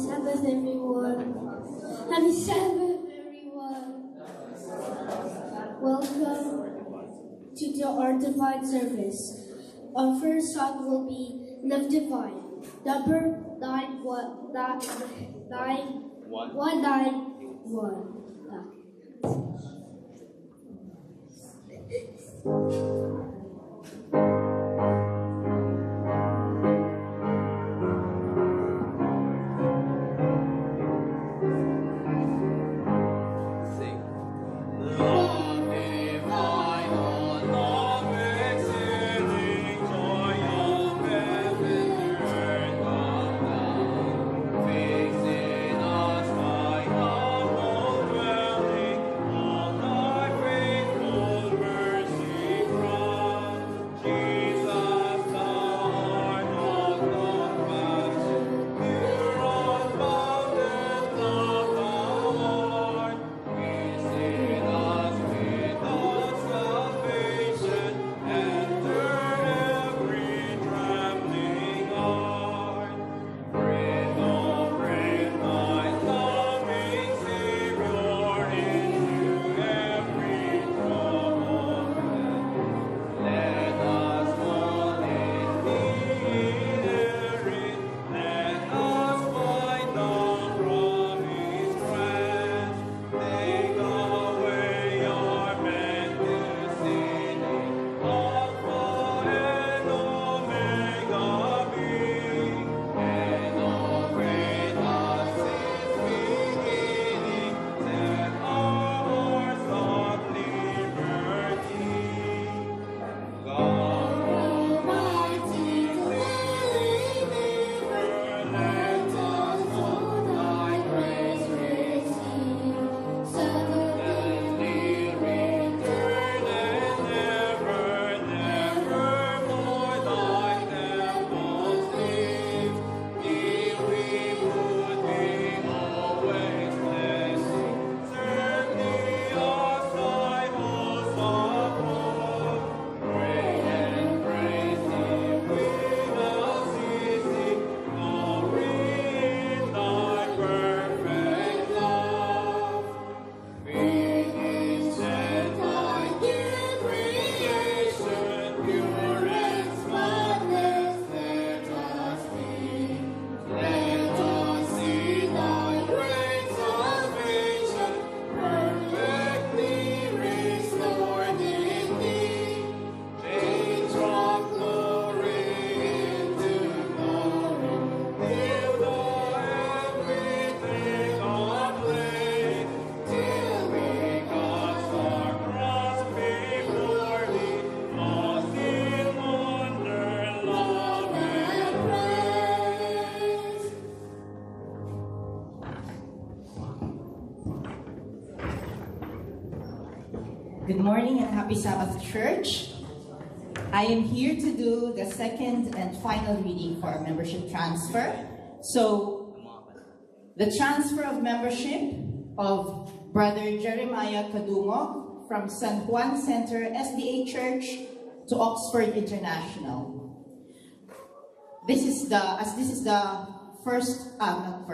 Sabbath, everyone. Happy Sabbath, everyone. Welcome to our divine service. Our first song will be Live Divine. Number 191. Good morning and happy Sabbath, Church. I am here to do the second and final reading for our membership transfer. So, the transfer of membership of Brother Jeremiah Kadungog from San Juan Center SDA Church to Oxford International. This is the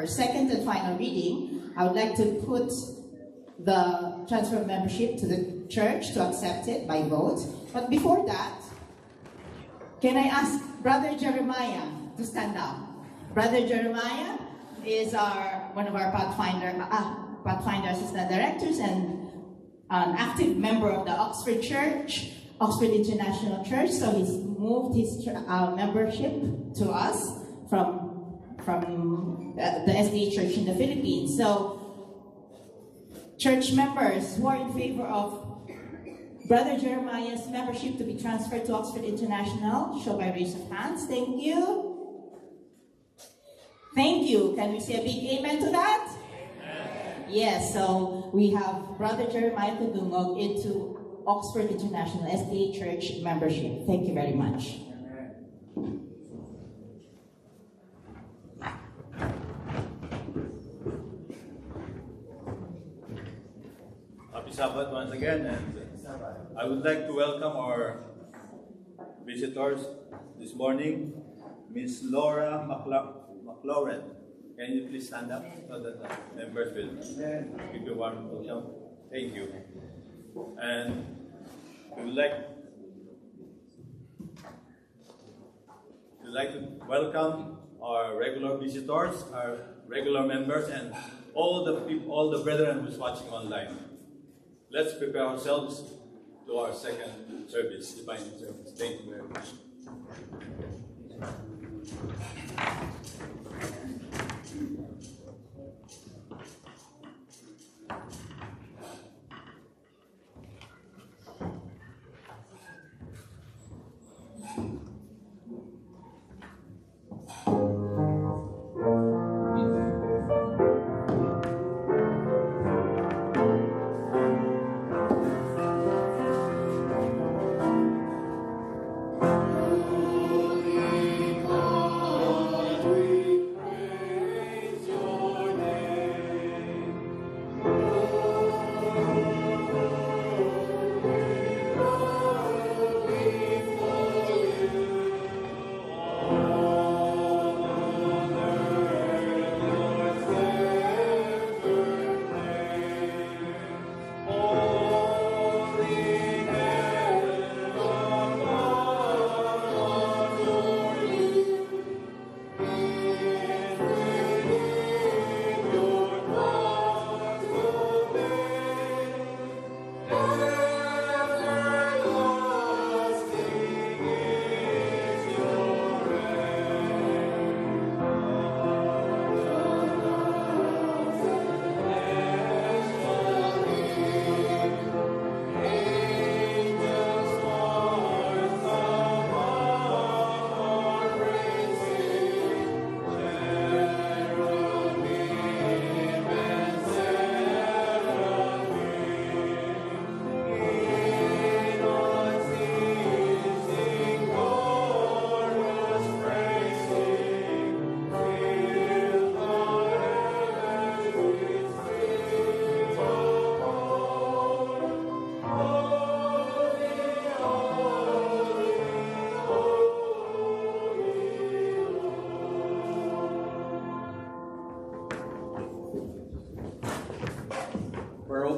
second and final reading. I would like to put the transfer of membership to the church to accept it by vote. But before that, can I ask Brother Jeremiah to stand up? Brother Jeremiah is one of our Pathfinder Assistant Directors and an active member of the Oxford Church, Oxford International Church. So he's moved his membership to us from the SDA Church in the Philippines. So, church members who are in favor of Brother Jeremiah's membership to be transferred to Oxford International, show by raise of hands. Thank you. Thank you. Can we say a big amen to that? Amen. Yes, so we have Brother Jeremiah Kadungog into Oxford International SDA Church membership. Thank you very much. Happy Sabbath once again, and I would like to welcome our visitors this morning, Miss Laura McLaurin Can you please stand up so that the members will give you a warm welcome? Thank you. And we would like to welcome our regular visitors, our regular members, and all the people, all the brethren who's watching online. Let's prepare ourselves to our second service, divine service. Thank you very much.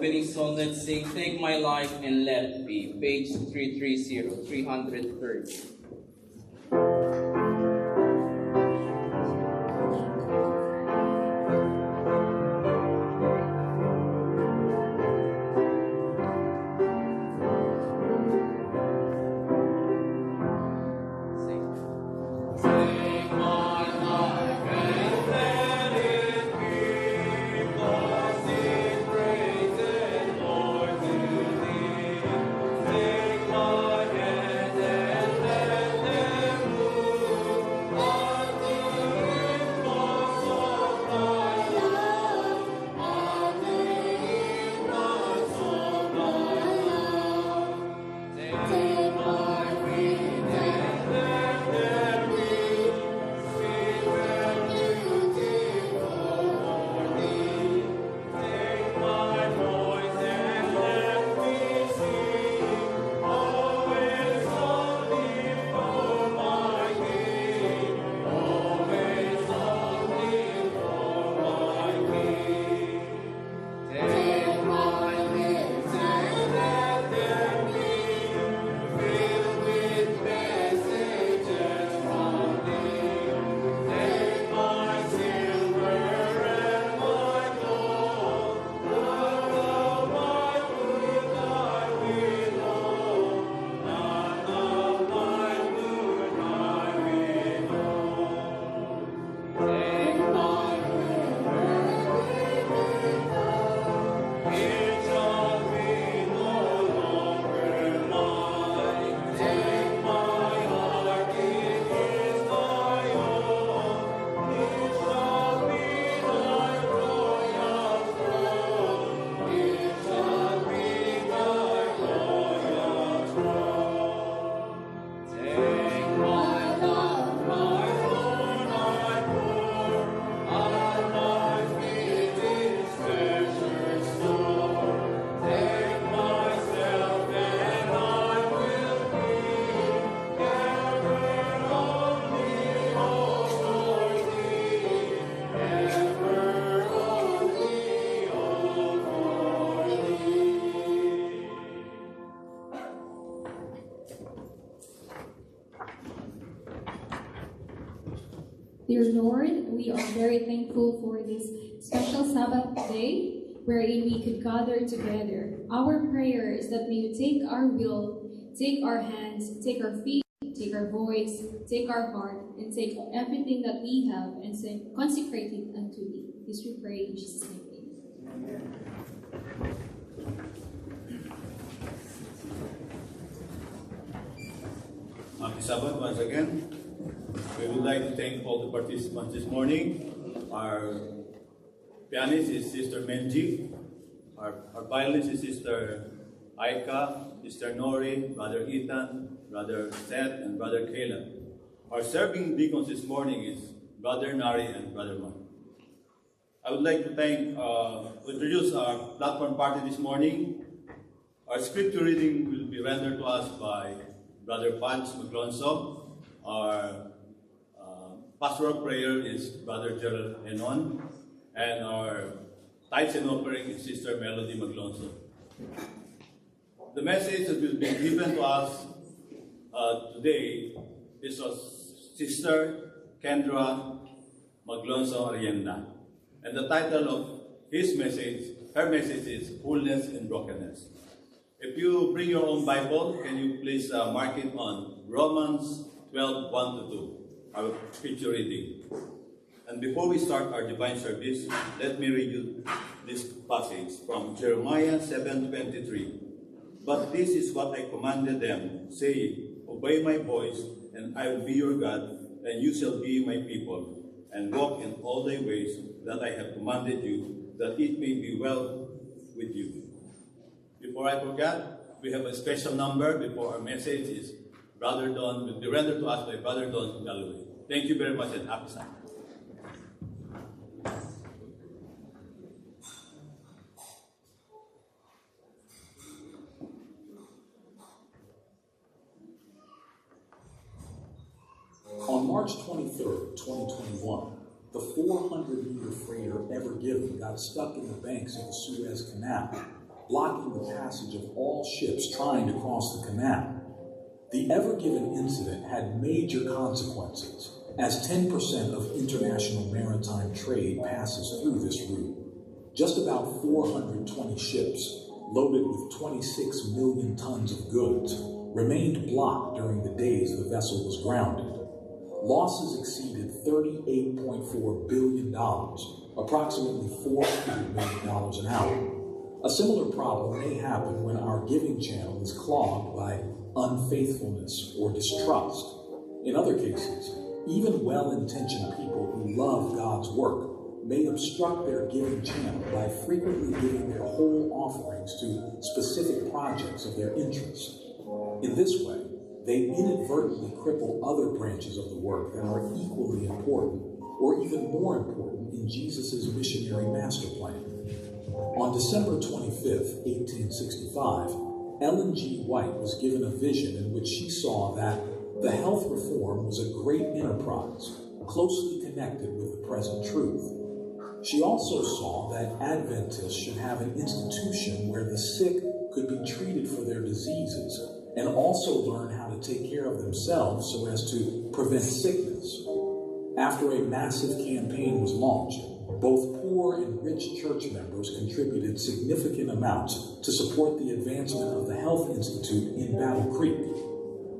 Opening song, let's sing Take My Life and Let It Be, page 330, 330. Take my hand and let Dear Lord, we are very thankful for this special Sabbath day wherein we could gather together. Our prayer is that may you take our will, take our hands, take our feet, take our voice, take our heart, and take everything that we have and consecrate it unto thee. This we pray in Jesus' name. Amen. Happy Sabbath once again. We would like to thank all the participants this morning. Our pianist is Sister Menji. Our violinist is Sister Aika, Sister Nori, Brother Ethan, Brother Seth, and Brother Caleb. Our serving deacons this morning is Brother Nari and Brother Mark. I would like to introduce our platform party this morning. Our scripture reading will be rendered to us by Brother Panch Maglonso. Our pastoral prayer is Brother Gerald Enon. And our tithes and offering is Sister Melody Maglonso. The message that will be given to us today is of Sister Kendra Maglonso Arienda. And the title of her message is Wholeness in Brokenness. If you bring your own Bible, can you please mark it on Romans 12, 1-2, our scripture reading. And before we start our divine service, let me read you this passage from Jeremiah 7:23. But this is what I commanded them, saying, obey my voice, and I will be your God, and you shall be my people, and walk in all thy ways that I have commanded you, that it may be well with you. Before I forget, we have a special number before our message is Brother Don, will be rendered to us by Brother Don Galloway. Thank you very much and happy Sabbath. On March 23rd, 2021, the 400-meter freighter Ever Given got stuck in the banks of the Suez Canal, blocking the passage of all ships trying to cross the canal. The Ever Given incident had major consequences, as 10% of international maritime trade passes through this route. Just about 420 ships, loaded with 26 million tons of goods, remained blocked during the days the vessel was grounded. Losses exceeded $38.4 billion, approximately $400 million an hour. A similar problem may happen when our giving channel is clogged by unfaithfulness or distrust. In other cases, even well-intentioned people who love God's work may obstruct their giving channel by frequently giving their whole offerings to specific projects of their interest. In this way, they inadvertently cripple other branches of the work that are equally important, or even more important, in Jesus' missionary master plan. On December 25th, 1865, Ellen G. White was given a vision in which she saw that the health reform was a great enterprise, closely connected with the present truth. She also saw that Adventists should have an institution where the sick could be treated for their diseases and also learn how to take care of themselves so as to prevent sickness. After a massive campaign was launched, both poor and rich church members contributed significant amounts to support the advancement of the Health Institute in Battle Creek.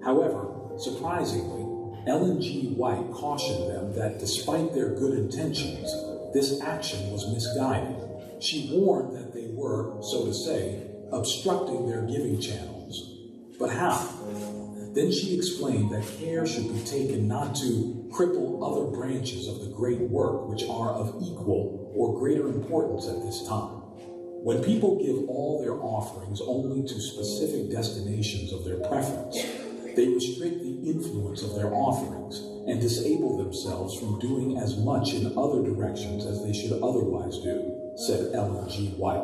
However, surprisingly, Ellen G. White cautioned them that despite their good intentions, this action was misguided. She warned that they were, so to say, obstructing their giving channels. But how? Then she explained that care should be taken not to cripple other branches of the great work which are of equal or greater importance at this time. When people give all their offerings only to specific destinations of their preference, they restrict the influence of their offerings and disable themselves from doing as much in other directions as they should otherwise do, said Ellen G. White.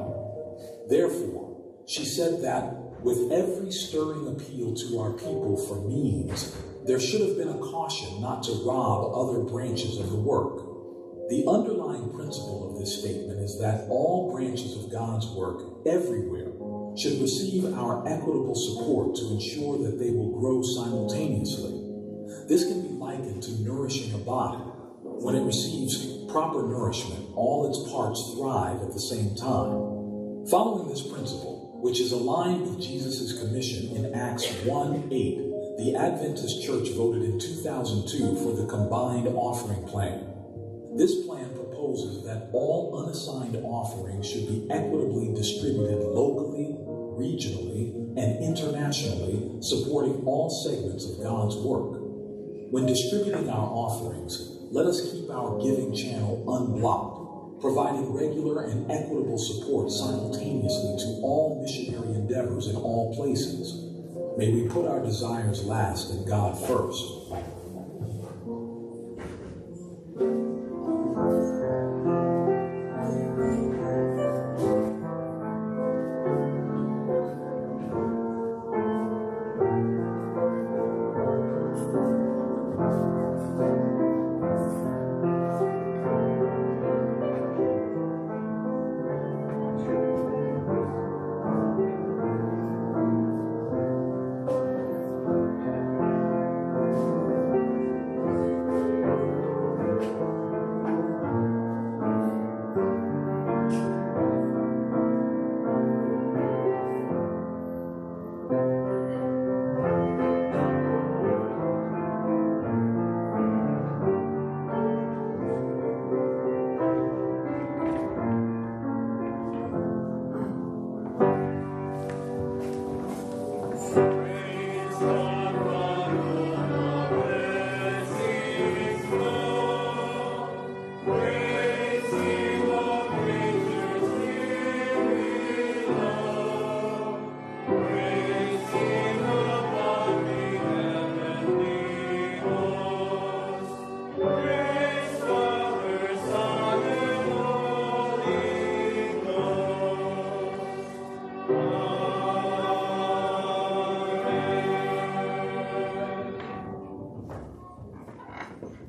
Therefore, she said that with every stirring appeal to our people for means, there should have been a caution not to rob other branches of the work. The underlying principle of this statement is that all branches of God's work everywhere should receive our equitable support to ensure that they will grow simultaneously. This can be likened to nourishing a body. When it receives proper nourishment, all its parts thrive at the same time. Following this principle, which is aligned with Jesus' commission in Acts 1:8, the Adventist Church voted in 2002 for the combined offering plan. This plan proposes that all unassigned offerings should be equitably distributed locally, regionally, and internationally, supporting all segments of God's work. When distributing our offerings, let us keep our giving channel unblocked, providing regular and equitable support simultaneously to all missionary endeavors in all places. May we put our desires last and God first.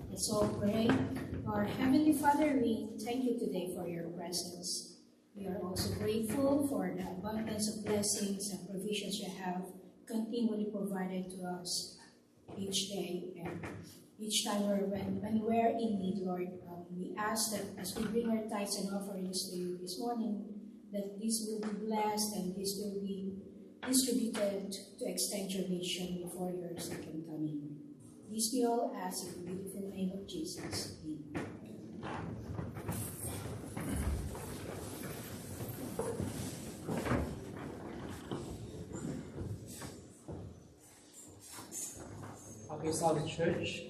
Let's all pray. Our Heavenly Father, we thank you today for your presence. We are also grateful for the abundance of blessings and provisions you have continually provided to us each day and each time when we're in need, Lord. We ask that as we bring our tithes and offerings to you this morning, that this will be blessed and this will be distributed to extend your mission before your second coming. This we all ask in the beautiful name of Jesus. Amen. Okay, Sabbath Church.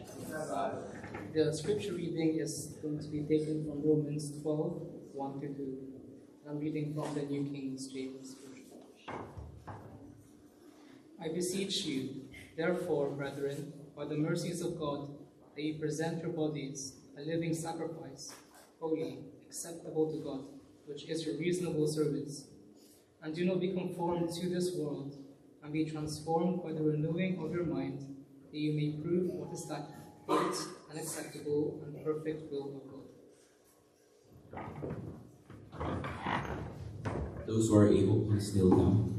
The scripture reading is going to be taken from Romans 12, 1 to 2. I'm reading from the New King James Version. I beseech you, therefore, brethren, by the mercies of God, that you present your bodies a living sacrifice, holy, acceptable to God, which is your reasonable service. And do not be conformed to this world, and be transformed by the renewing of your mind, that you may prove what is that good and acceptable and perfect will of God. Those who are able, please kneel down.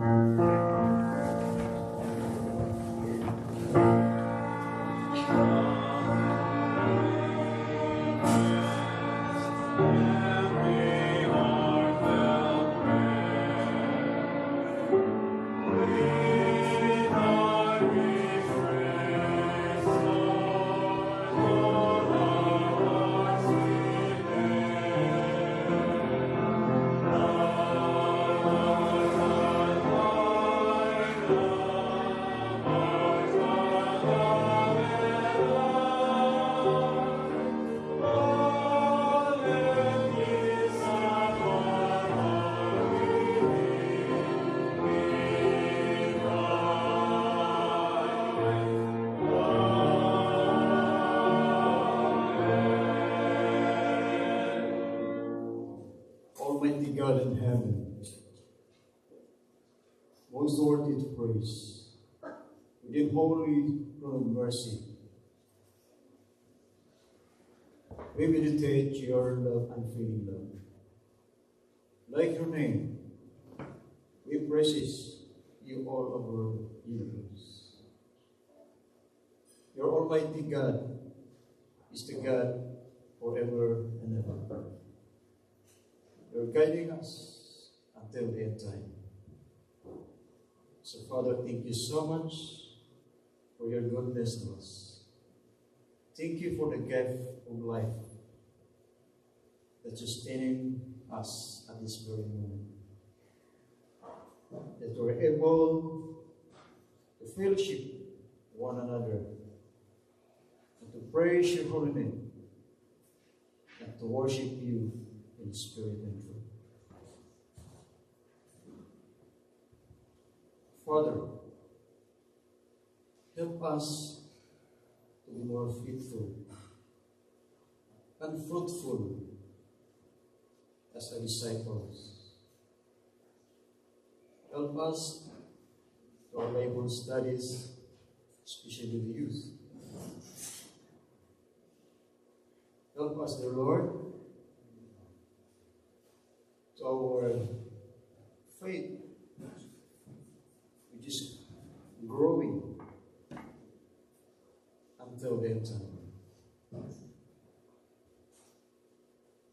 Almighty God in heaven, most worthy to praise, within holy throne of mercy, we meditate your love and feeling love. Like your name, we praises you all over universe. Your Almighty God is the God forever and ever. You're guiding us until the end time. So, Father, thank you so much for your goodness to us. Thank you for the gift of life that's sustaining us at this very moment. That we're able to fellowship one another and to praise your holy name and to worship you in spirit and truth. Father, help us to be more faithful and fruitful as a disciples. Help us to our Bible studies, especially the youth. Help us, dear Lord, to our faith, which is growing until the end time.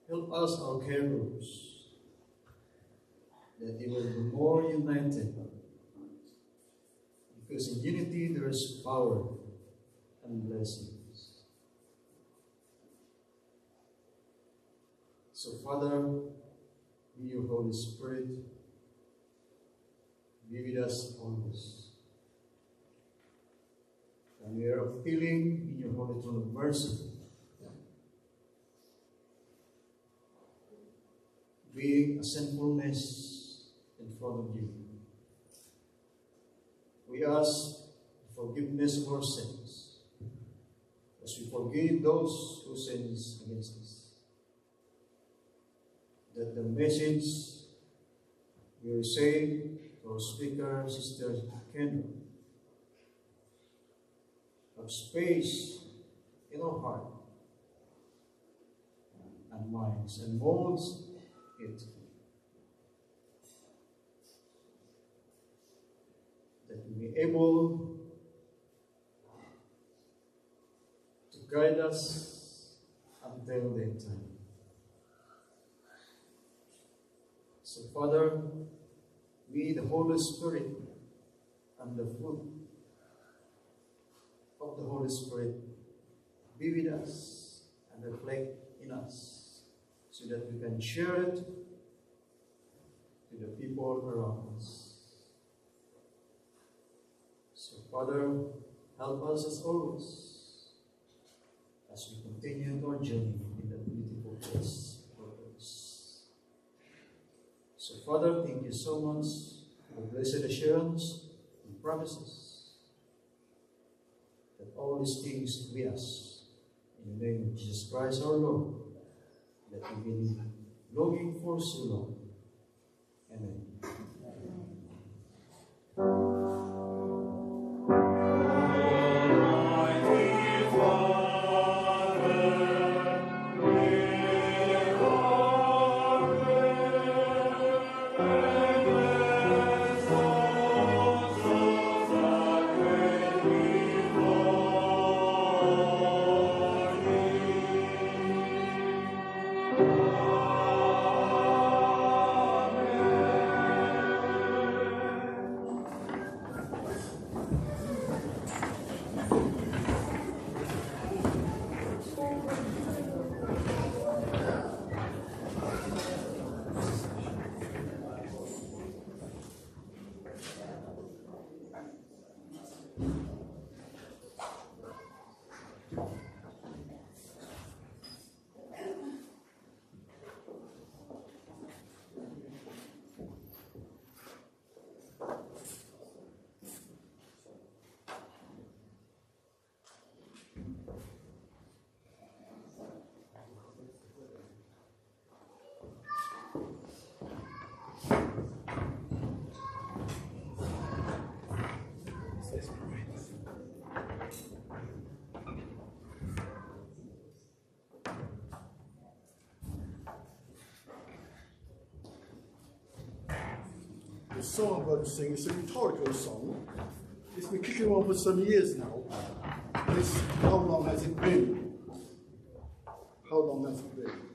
Help us, our carers, that they will be more united, because in unity there is power and blessings. So, Father, be your Holy Spirit, be with us always. And we are appealing in your holy throne of mercy, being a sinfulness in front of you. We ask forgiveness of our sins, as we forgive those who sin against us. That the message we receive to our speaker, Sister Kendra, have space in our heart and minds and molds it. That we be able to guide us until the end time. So, Father, we, the Holy Spirit, and the fruit of the Holy Spirit, be with us and reflect in us, so that we can share it to the people around us. So, Father, help us as always, as we continue our journey in that beautiful place. So, Father, thank you so much for blessed assurance and promises that all these things we ask in the name of Jesus Christ our Lord, that we've been longing for so long. Amen. The song I'm going to sing is a rhetorical song. It's been kicking on for some years now. How long has it been? how long has it been?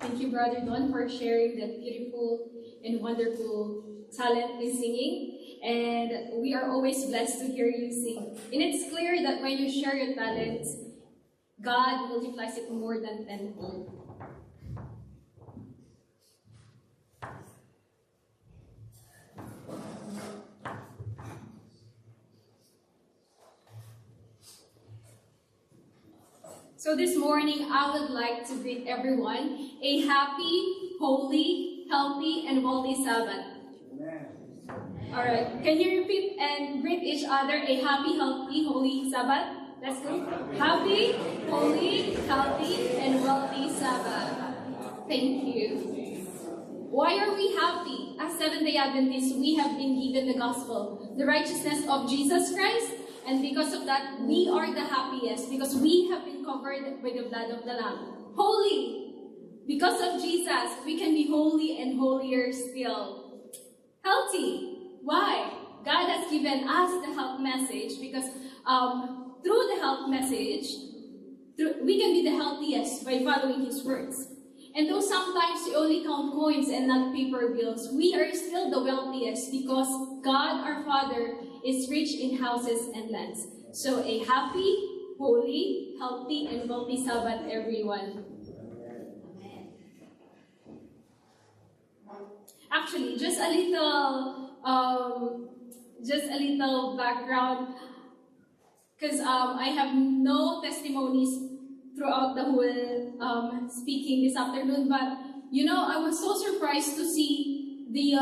Thank you, Brother Don, for sharing that beautiful and wonderful talent in singing. And we are always blessed to hear you sing. And it's clear that when you share your talents, God multiplies it more than tenfold. So this morning, I would like to greet everyone a happy, holy, healthy, and wealthy Sabbath. Amen. All right. Can you repeat and greet each other a happy, healthy, holy Sabbath? Let's go. Happy, holy, healthy, and wealthy Sabbath. Thank you. Why are we happy? As Seventh-day Adventists, we have been given the gospel, the righteousness of Jesus Christ, And because of that, we are the happiest because we have been covered by the blood of the Lamb. Holy! Because of Jesus, we can be holy and holier still. Healthy. Why? God has given us the health message because through the health message, we can be the healthiest by following His words. And though sometimes we only count coins and not paper bills, we are still the wealthiest because God our Father is rich in houses and lands. So a happy, holy, healthy, and wealthy Sabbath, everyone. Actually, just a little background, because I have no testimonies throughout the whole speaking this afternoon. But I was so surprised to see the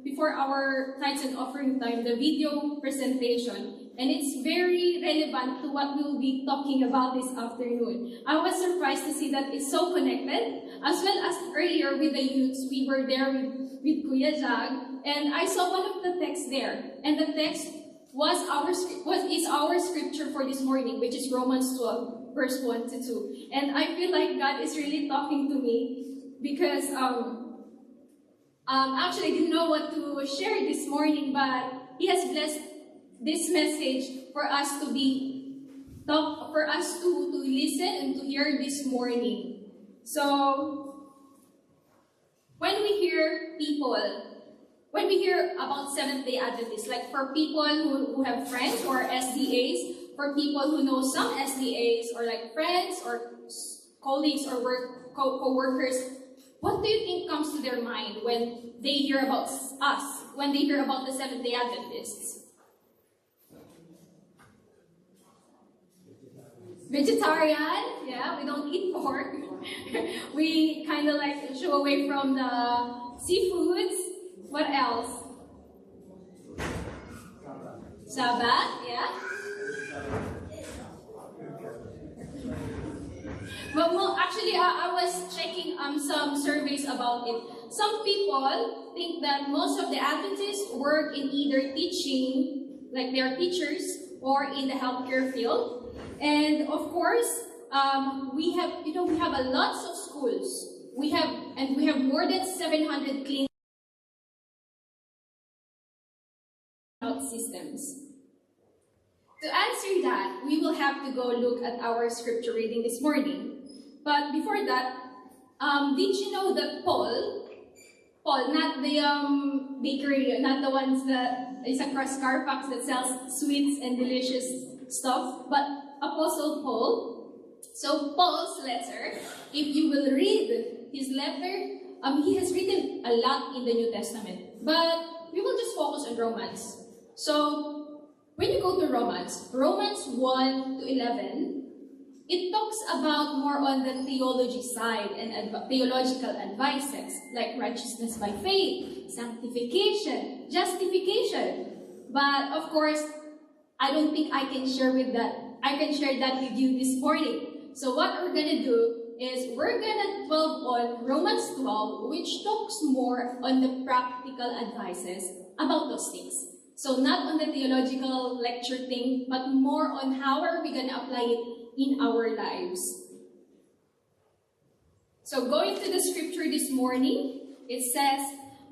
before our tithes and offering time, the video presentation, and it's very relevant to what we'll be talking about this afternoon. I was surprised to see that it's so connected, as well as earlier with the youths. We were there with Kuya Jag, and I saw one of the texts there, and the text is our scripture for this morning, which is Romans 12, verse 1 to 2. And I feel like God is really talking to me because actually I didn't know what to share this morning, but He has blessed this message for us to listen and to hear this morning. So when we hear about Seventh-day Adventists, like for people who have friends who are SDAs, for people who know some SDAs, or like friends or colleagues or co-workers, what do you think comes to their mind when they hear about us, when they hear about the Seventh-day Adventists? Vegetarian, yeah, we don't eat pork. We kind of like shy away from the seafoods. What else? Sabbath, yeah. Well, actually, I was checking some surveys about it. Some people think that most of the Adventists work in either teaching, like they are teachers, or in the healthcare field. And of course, we have a lots of schools. We have more than 700 clinics. Systems. To answer that, we will have to go look at our scripture reading this morning. But before that, did you know that Paul, not the bakery, not the ones that is across Carfax that sells sweets and delicious stuff, but Apostle Paul. So Paul's letter, if you will read his letter, he has written a lot in the New Testament. But we will just focus on Romans. So, when you go to Romans 1 to 11, it talks about more on the theology side and theological advices, like righteousness by faith, sanctification, justification. But, of course, I don't think I can share that with you this morning. So, what we're going to do is we're going to dwell on Romans 12, which talks more on the practical advices about those things. So not on the theological lecture thing, but more on how are we going to apply it in our lives. So going to the scripture this morning, it says,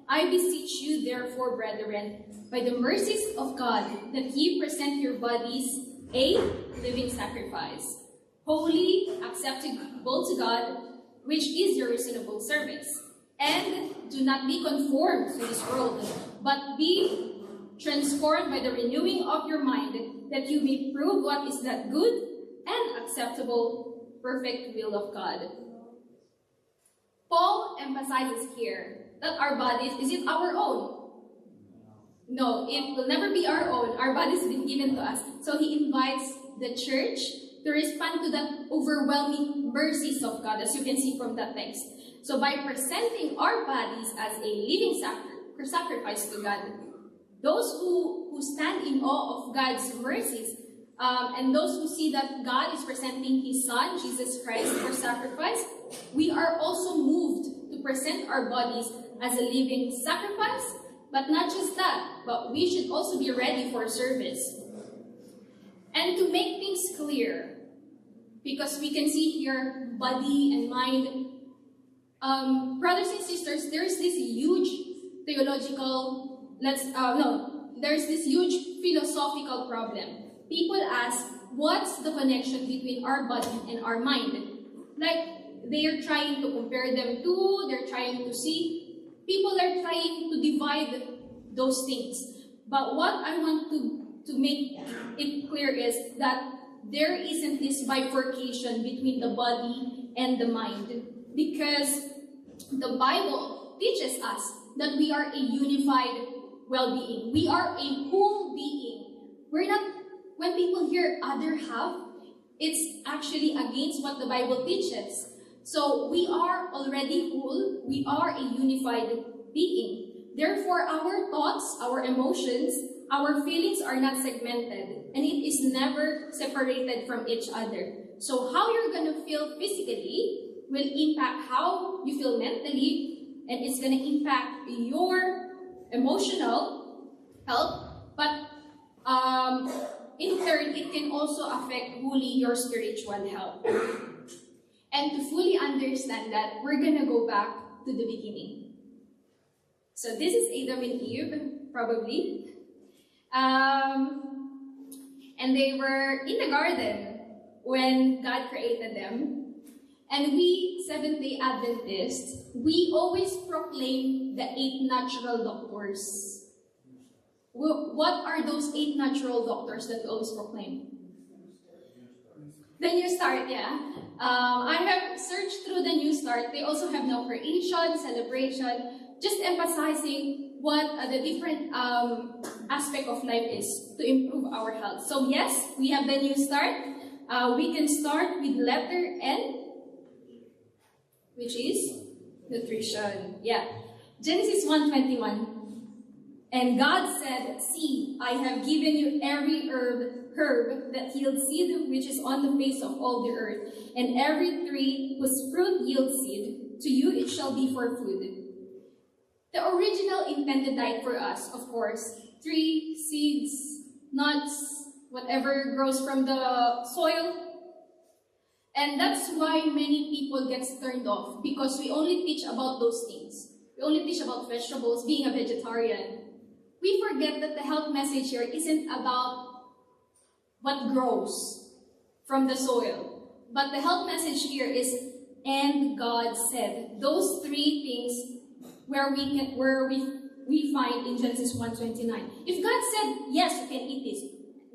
I beseech you therefore, brethren, by the mercies of God, that ye present your bodies a living sacrifice, holy, acceptable to God, which is your reasonable service. And do not be conformed to this world, but be transformed by the renewing of your mind, that you may prove what is that good and acceptable, perfect will of God. Paul emphasizes here that our bodies, is it our own? No, it will never be our own. Our bodies have been given to us. So he invites the church to respond to the overwhelming mercies of God, as you can see from that text. So by presenting our bodies as a living sacrifice to God, those who stand in awe of God's mercies, and those who see that God is presenting His Son, Jesus Christ, for sacrifice, we are also moved to present our bodies as a living sacrifice. But not just that, but we should also be ready for service. And to make things clear, because we can see here body and mind, brothers and sisters, there's this huge theological, there's this huge philosophical problem. People ask, what's the connection between our body and our mind? Like, they are trying to compare them to, they're trying to see. People are trying to divide those things. But what I want to make it clear is that there isn't this bifurcation between the body and the mind. Because the Bible teaches us that we are a unified well-being. We are a whole being. We're not, when people hear other half, it's actually against what the Bible teaches. So we are already whole. We are a unified being. Therefore, our thoughts, our emotions, our feelings are not segmented, and it is never separated from each other. So how you're going to feel physically will impact how you feel mentally, and it's going to impact your emotional health, but in turn, it can also affect fully your spiritual health. And to fully understand that, we're going to go back to the beginning. So this is Adam and Eve, probably. And they were in the garden when God created them. And we, Seventh-day Adventists, we always proclaim the 8 natural doctors. What are those 8 natural doctors that we always proclaim? The New Start, yeah. I have searched through the New Start. They also have now creation, celebration, just emphasizing what the different aspect of life is to improve our health. So yes, we have the New Start. We can start with letter N, which is nutrition. Yeah. Genesis 1:21. And God said, see, I have given you every herb that yields seed, which is on the face of all the earth, and every tree whose fruit yields seed, to you it shall be for food. The original intended diet for us, of course, tree, seeds, nuts, whatever grows from the soil. And that's why many people get turned off, because we only teach about those things. We only teach about vegetables, being a vegetarian. We forget that the health message here isn't about what grows from the soil. But the health message here is, and God said. Those 3 things where we find in Genesis 1:29. If God said, yes, you can eat this,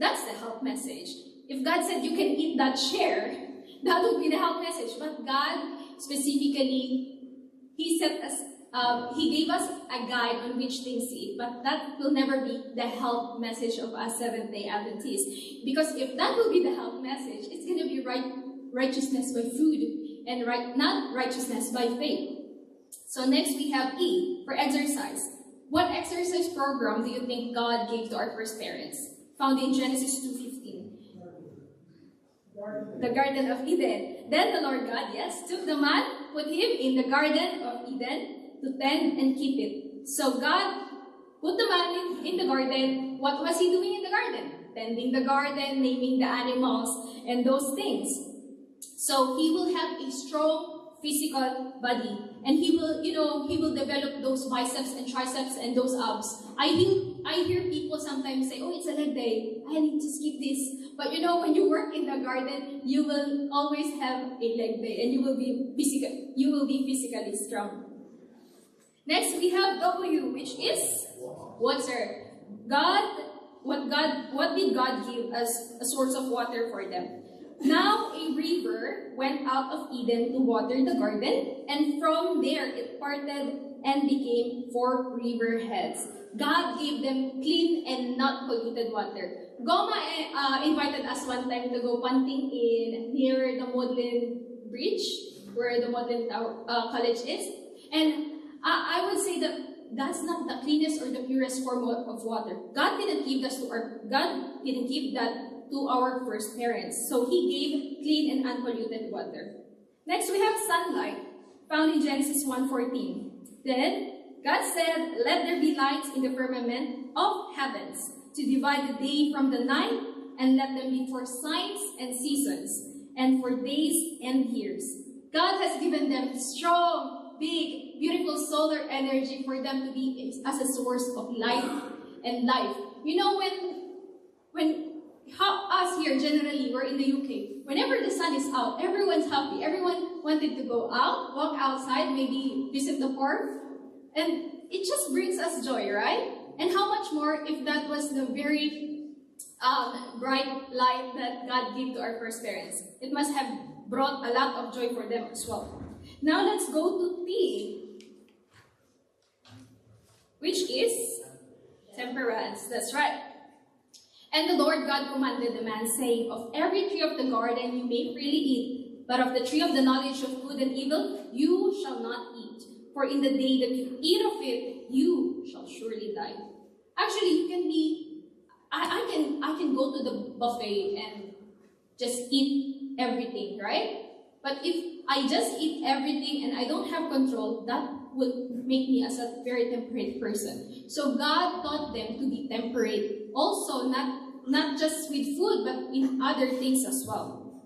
that's the health message. If God said you can eat that share, that would be the health message. But God specifically, He gave us a guide on which things to eat, but that will never be the health message of us Seventh-day Adventists. Because if that will be the health message, it's going to be righteousness by food, and not righteousness by faith. So next we have E, for exercise. What exercise program do you think God gave to our first parents? Found in Genesis 2:15. The Garden of Eden. Then the Lord God, yes, took the man, put him in the Garden of Eden, to tend and keep it. So God put the man in the garden. What was he doing in the garden? Tending the garden, naming the animals, and those things. So he will have a strong physical body, and he will develop those biceps and triceps and those abs. I hear people sometimes say, oh, it's a leg day, I need to skip this. But when you work in the garden, you will always have a leg day, and you will be physically strong. Next, we have W, which is water. What did God give as a source of water for them? Now a river went out of Eden to water the garden, and from there it parted and became 4 river heads. God gave them clean and not polluted water. Goma invited us one time to go punting near the Modlin Bridge, where the Modlin College is, and I would say that that's not the cleanest or the purest form of water. God didn't give that to our first parents. So He gave clean and unpolluted water. Next, we have sunlight, found in Genesis 1:14. Then God said, let there be lights in the firmament of heavens to divide the day from the night, and let them be for signs and seasons, and for days and years. God has given them strong, big, beautiful solar energy for them to be as a source of light and life. You know, when us here generally, we're in the UK, whenever the sun is out, everyone's happy. Everyone wanted to go out, walk outside, maybe visit the park, and it just brings us joy, right? And how much more if that was the very bright light that God gave to our first parents. It must have brought a lot of joy for them as well. Now let's go to T, which is temperance. That's right. And the Lord God commanded the man, saying, of every tree of the garden you may freely eat, but of the tree of the knowledge of good and evil you shall not eat. For in the day that you eat of it, you shall surely die. Actually, you can be, I can go to the buffet and just eat everything, right? But if I just eat everything and I don't have control, that would make me as a very temperate person. So God taught them to be temperate. Also, not just with food, but in other things as well.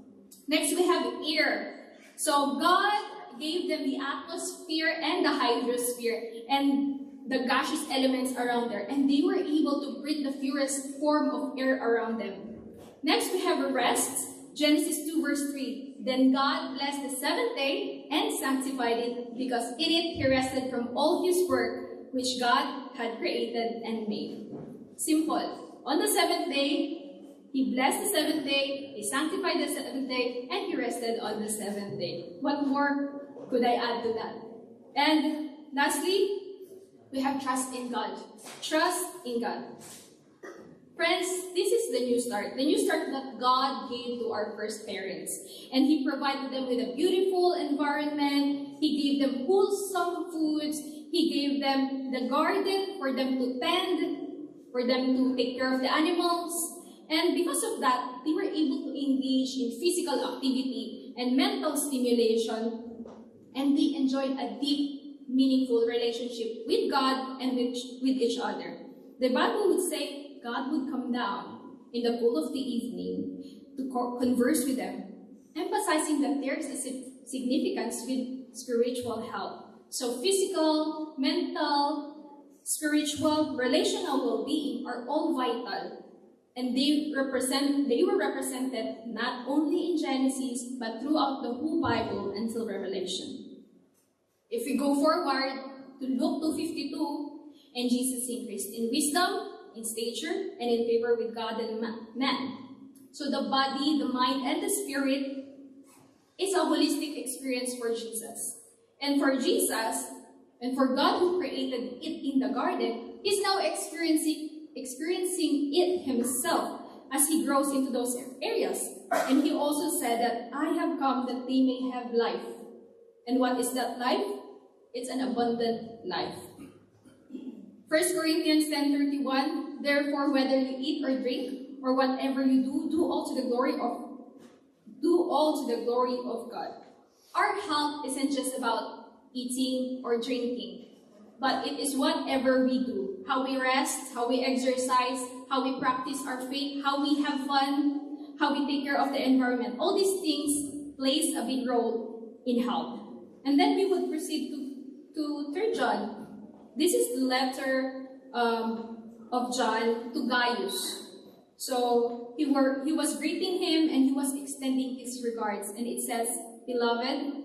Next, we have air. So God gave them the atmosphere and the hydrosphere and the gaseous elements around there, and they were able to breathe the purest form of air around them. Next, we have a rest. Genesis 2 verse 3. Then God blessed the seventh day and sanctified it, because in it he rested from all his work which God had created and made. Simple. On the seventh day, he blessed the seventh day, he sanctified the seventh day, and he rested on the seventh day. What more could I add to that? And lastly, we have trust in God. Trust in God. Friends, this is the new start. The new start that God gave to our first parents. And he provided them with a beautiful environment. He gave them wholesome foods. He gave them the garden for them to tend, for them to take care of the animals. And because of that, they were able to engage in physical activity and mental stimulation. And they enjoyed a deep, meaningful relationship with God and with each other. The Bible would say, God would come down in the cool of the evening to converse with them, emphasizing that there is a significance with spiritual health. So physical, mental, spiritual, relational well-being are all vital, and they were represented not only in Genesis but throughout the whole Bible until Revelation. If we go forward to Luke 2:52, and Jesus increased in wisdom, in stature, and in favor with God and man. So the body, the mind, and the spirit is a holistic experience for Jesus. And for Jesus, and for God who created it in the garden, is now experiencing it himself as he grows into those areas. And he also said that I have come that they may have life. And what is that life? It's an abundant life. 1 Corinthians 10:31, therefore, whether you eat or drink, or whatever you do, do all to the glory of God. Our health isn't just about eating or drinking, but it is whatever we do. How we rest, how we exercise, how we practice our faith, how we have fun, how we take care of the environment. All these things plays a big role in health. And then we would proceed to 3 John. This is the letter of John to Gaius. So he was greeting him and he was extending his regards. And it says, Beloved,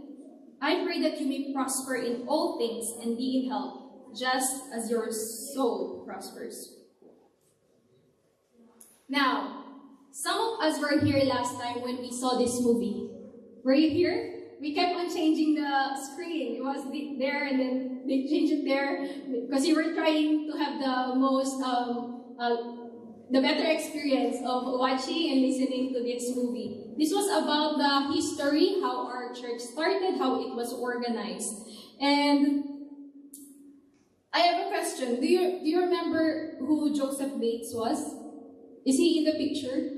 I pray that you may prosper in all things and be in health, just as your soul prospers. Now, some of us were here last time when we saw this movie. Were you here? We kept on changing the screen. It was there and then they changed it there because you were trying to have the most, the better experience of watching and listening to this movie. This was about the history, how our church started, how it was organized. And I have a question. Do you remember who Joseph Bates was? Is he in the picture?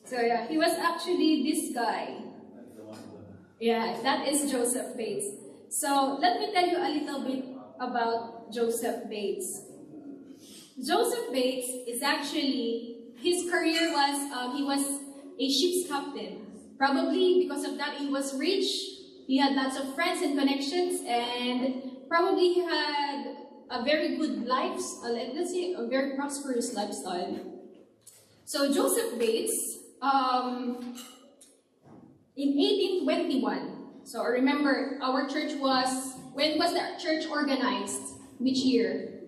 So yeah, he was actually this guy. Yeah, that is Joseph Bates. So let me tell you a little bit about Joseph Bates. Joseph Bates is actually, his career was, he was a ship's captain. Probably because of that, he was rich. He had lots of friends and connections, and probably he had a very good life, let's say a very prosperous lifestyle. So Joseph Bates, in 1821, so remember our church was, when was the church organized? Which year?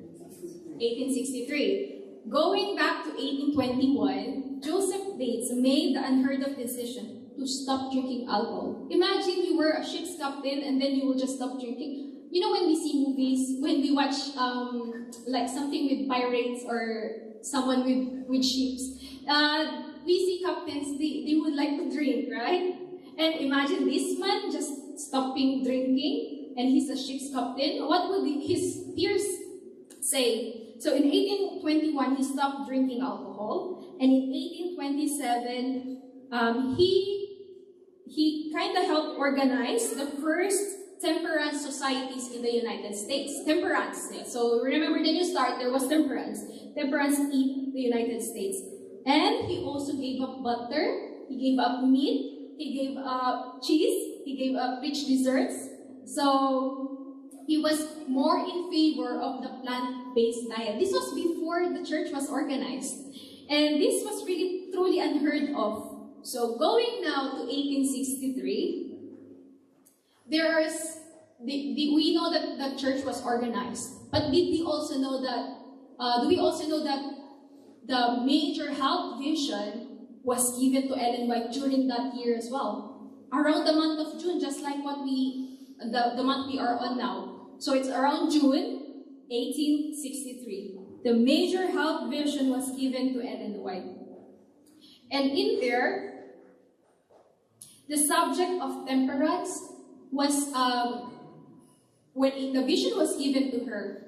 1863. Going back to 1821, Joseph Bates made the unheard of decision to stop drinking alcohol. Imagine you were a ship's captain and then you will just stop drinking. You know, when we see movies, when we watch like something with pirates or someone with ships, we see captains, they would like to drink, right? And imagine this man just stopping drinking and he's a ship's captain. What would his peers say? So in 1821, he stopped drinking alcohol, and in 1827, he kind of helped organize the first temperance societies in the United States. Temperance. Yeah. So remember, then you start, there was temperance. Temperance in the United States. And he also gave up butter, he gave up meat, he gave up cheese, he gave up rich desserts. So he was more in favor of the plant-based diet. This was before the church was organized. And this was really truly unheard of. So going now to 1863, we know that the church was organized. But did we also know that, do we also know that the major health vision was given to Ellen White during that year as well? Around the month of June, just like what the month we are on now. So it's around June 1863. The major health vision was given to Ellen White. And in there, the subject of temperance was, when the vision was given to her,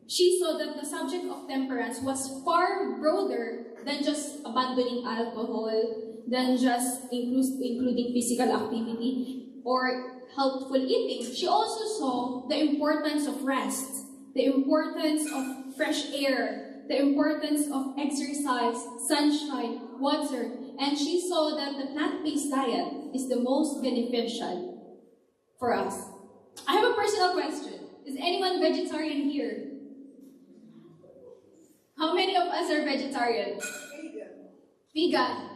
she saw that the subject of temperance was far broader than just abandoning alcohol, than just including physical activity or healthful eating. She also saw the importance of rest, the importance of fresh air, the importance of exercise, sunshine, water, and she saw that the plant-based diet is the most beneficial for us. I have a personal question. Is anyone vegetarian here? How many of us are vegetarian? Vegan.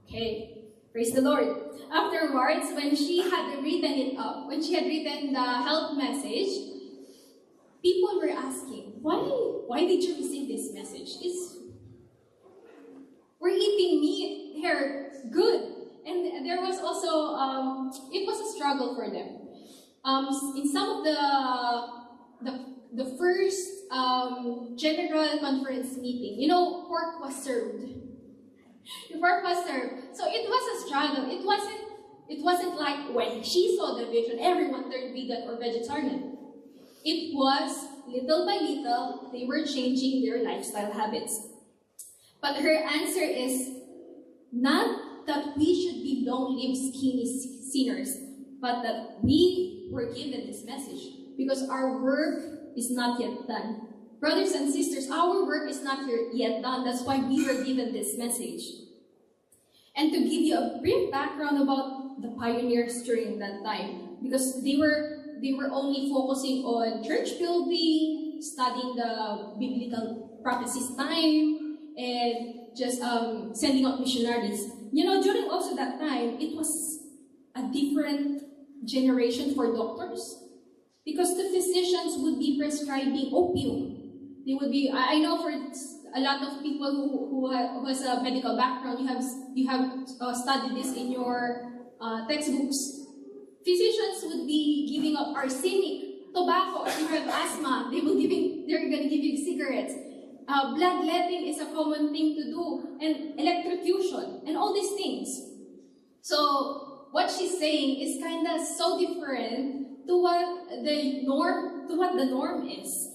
Okay. Praise the Lord. Afterwards, when she had written it up, when she had written the health message, people were asking, why did you receive this message? We're eating meat here, good. And there was also, it was a struggle for them. In some of the first general conference meeting, you know, pork was served. The pork was served. So it was a struggle. It wasn't like when she saw the vision, everyone turned vegan or vegetarian. It was little by little, they were changing their lifestyle habits. But her answer is not that we should be long-lived skinny sinners, but that we were given this message because our work is not yet done. Brothers and sisters, our work is not yet done. That's why we were given this message. And to give you a brief background about the pioneers during that time, because they were only focusing on church building, studying the biblical prophecies time, and just sending out missionaries. You know, during also that time, it was a different generation for doctors, because the physicians would be prescribing opium. They would be, I know for a lot of people who has a medical background, you have studied this in your textbooks. Physicians would be giving up arsenic, tobacco. If you have asthma, they're going to give you cigarettes. Bloodletting is a common thing to do, and electrocution, and all these things. So what she's saying is kind of so different to what the norm is.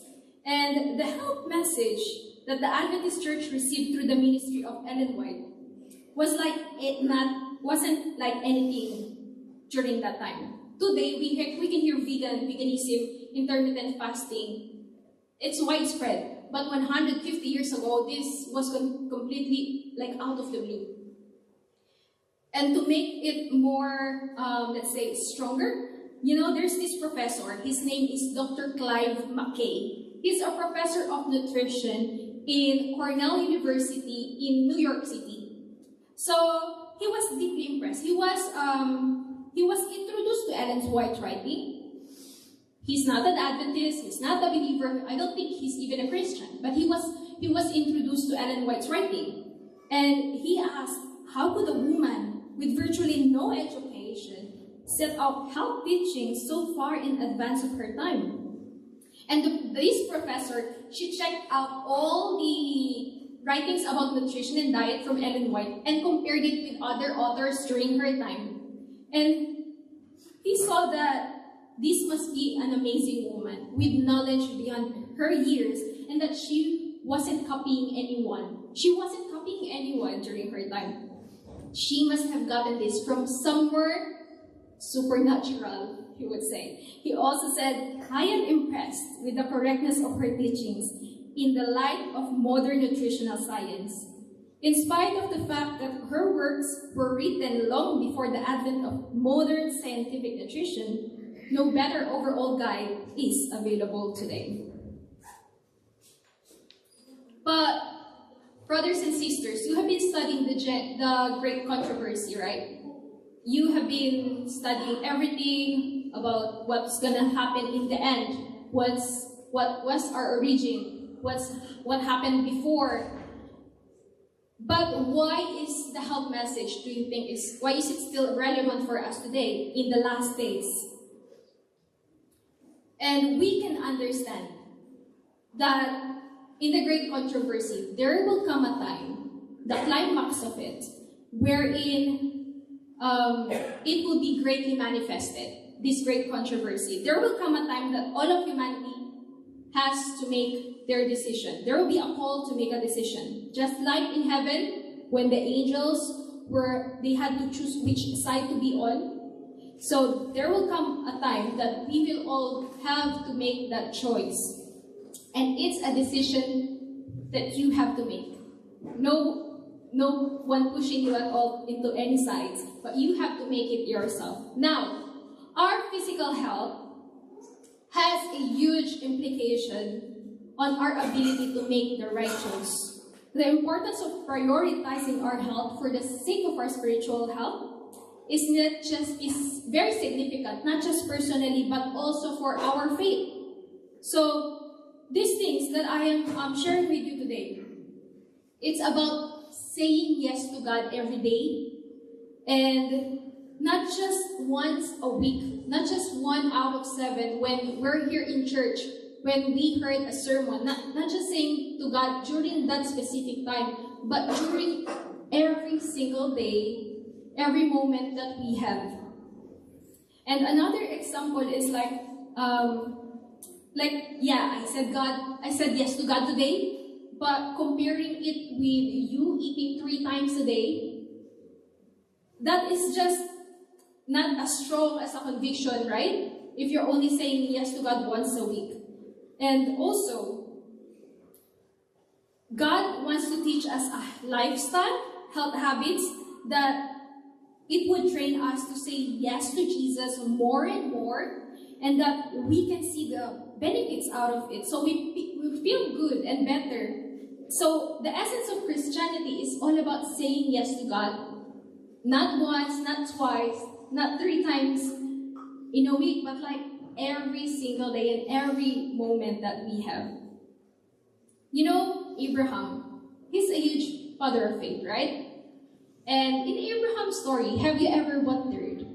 And the health message that the Adventist Church received through the ministry of Ellen White wasn't like anything during that time. Today we can hear veganism, intermittent fasting, It's widespread. But 150 years ago, this was completely like out of the blue. And to make it more, let's say, stronger, you know, there's this professor. His name is Dr. Clive McKay. He's a professor of nutrition in Cornell University in New York City. So he was deeply impressed. He was introduced to Ellen White writing. He's not an Adventist. He's not a believer. I don't think he's even a Christian. But he was introduced to Ellen White's writing, and he asked, how could a woman with virtually no education set up health teaching so far in advance of her time? And this professor, she checked out all the writings about nutrition and diet from Ellen White and compared it with other authors during her time. And he saw that this must be an amazing woman with knowledge beyond her years, and that she wasn't copying anyone. She wasn't copying anyone during her time. She must have gotten this from somewhere supernatural, he would say. He also said, I am impressed with the correctness of her teachings in the light of modern nutritional science. In spite of the fact that her works were written long before the advent of modern scientific nutrition, no better overall guide is available today. But, brothers and sisters, you have been studying the Great Controversy, right? You have been studying everything about what's gonna happen in the end. What was our origin? What happened before? But why is the health message, do you think, why is it still relevant for us today in the last days? And we can understand that in the Great Controversy, there will come a time, the climax of it, wherein it will be greatly manifested, this great controversy. There will come a time that all of humanity has to make their decision. There will be a call to make a decision. Just like in heaven, when the angels they had to choose which side to be on. So there will come a time that we will all have to make that choice. And it's a decision that you have to make. No one pushing you at all into any sides, but you have to make it yourself. Now, our physical health has a huge implication on our ability to make the right choice. The importance of prioritizing our health for the sake of our spiritual health is very significant, not just personally, but also for our faith. So, these things that I am sharing with you today, it's about saying yes to God every day, and not just once a week, not just 1 out of 7 when we're here in church, when we heard a sermon, not just saying to God during that specific time, but during every single day, every moment that we have. And another example is I said yes to God today, but comparing it with you eating 3 times a day, that is just not as strong as a conviction, right? If you're only saying yes to God once a week. And also, God wants to teach us a lifestyle, health habits, that it would train us to say yes to Jesus more and more, and that we can see the benefits out of it. So we feel good and better. So the essence of Christianity is all about saying yes to God. Not once, not twice, not 3 times in a week, but like every single day and every moment that we have. You know, Abraham, he's a huge father of faith, right? And in Abraham's story, have you ever wondered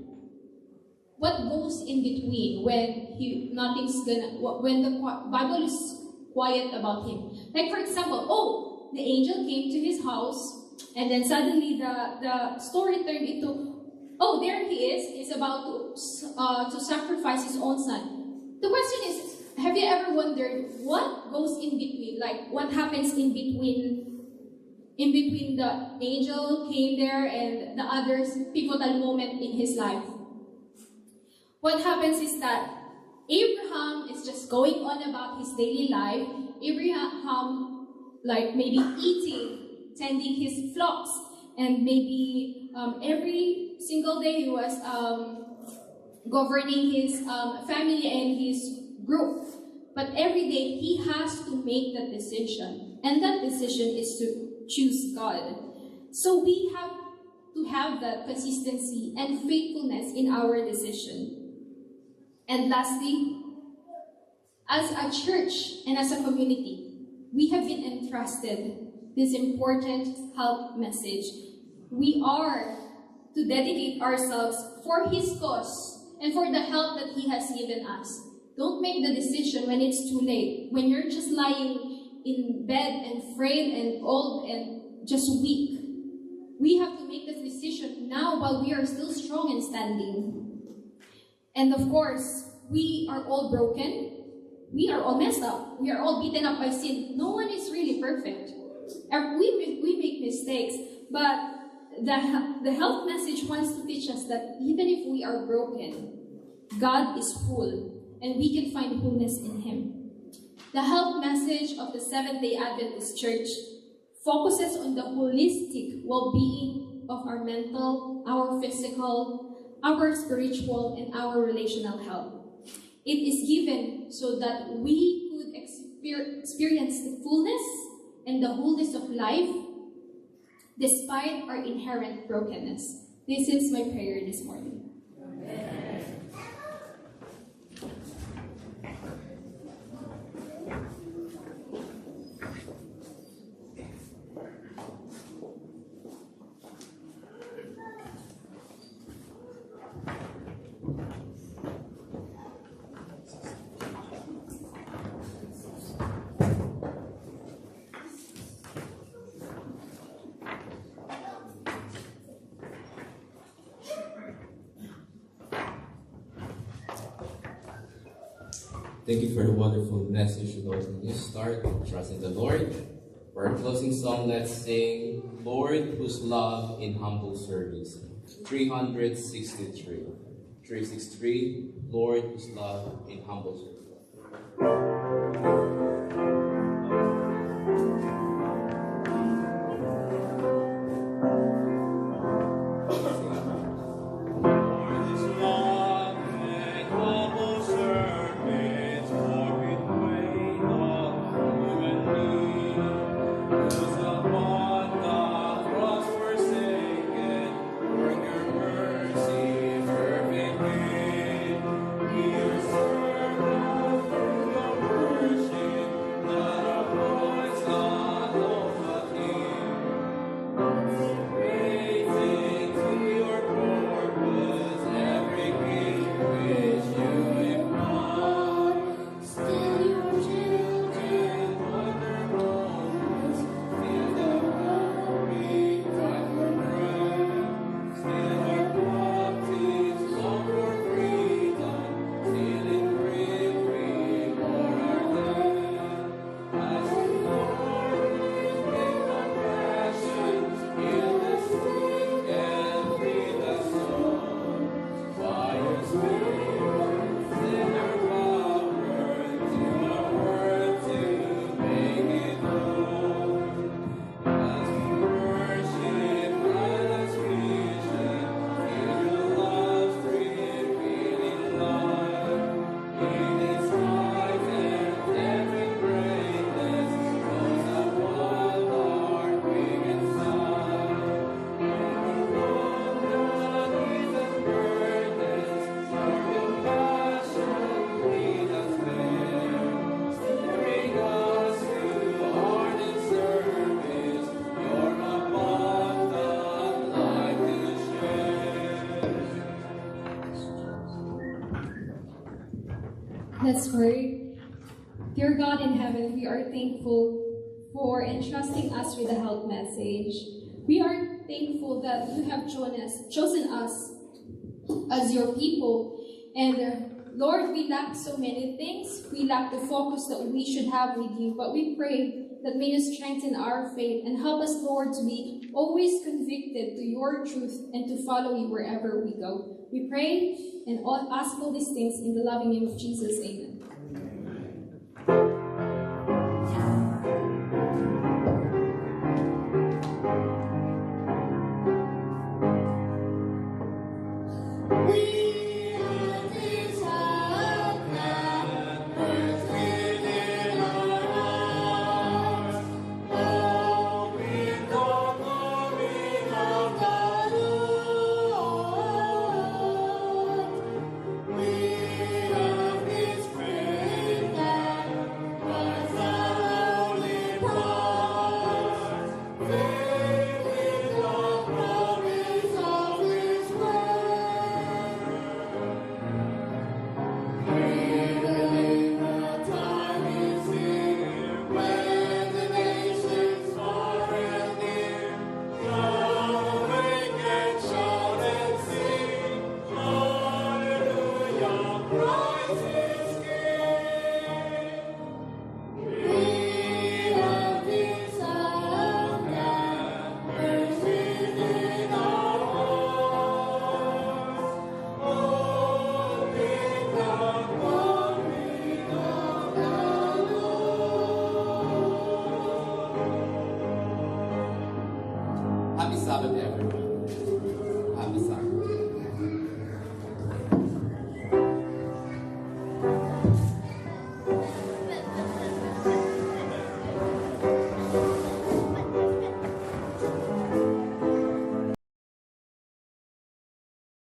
what goes in between when when the Bible is quiet about him? Like, for example, the angel came to his house, and then suddenly the story turned into, there he is. He's about to sacrifice his own son. The question is, have you ever wondered what goes in between? Like, what happens in between the angel came there and the other pivotal moment in his life? What happens is that Abraham is just going on about his daily life. Abraham, like maybe eating, tending his flocks, and maybe every single day he was governing his family and his group. But every day he has to make that decision. And that decision is to choose God. So we have to have that consistency and faithfulness in our decision. And lastly, as a church and as a community, we have been entrusted this important health message. We are to dedicate ourselves for His cause and for the help that He has given us. Don't make the decision when it's too late, when you're just lying in bed and frail and old and just weak. We have to make this decision now while we are still strong and standing. And of course, we are all broken. We are all messed up. We are all beaten up by sin. No one is really perfect. We make mistakes, but the health message wants to teach us that even if we are broken, God is whole, and we can find wholeness in Him. The health message of the Seventh-day Adventist Church focuses on the holistic well-being of our mental, our physical, our spiritual, and our relational health. It is given so that we could experience the fullness and the wholeness of life despite our inherent brokenness. This is my prayer this morning. Amen. Thank you for the wonderful message, Lord. When you start trusting the Lord, for our closing song, let's sing Lord Whose Love in Humble Service. 363. 363, Lord Whose Love in Humble Service. Let's pray. Dear God in heaven, we are thankful for entrusting us with the health message. We are thankful that you have chosen us as your people. And Lord, we lack so many things. We lack the focus that we should have with you. But we pray that may you strengthen our faith and help us, Lord, to be always convicted to your truth and to follow you wherever we go. We pray and ask all these things in the loving name of Jesus. Amen.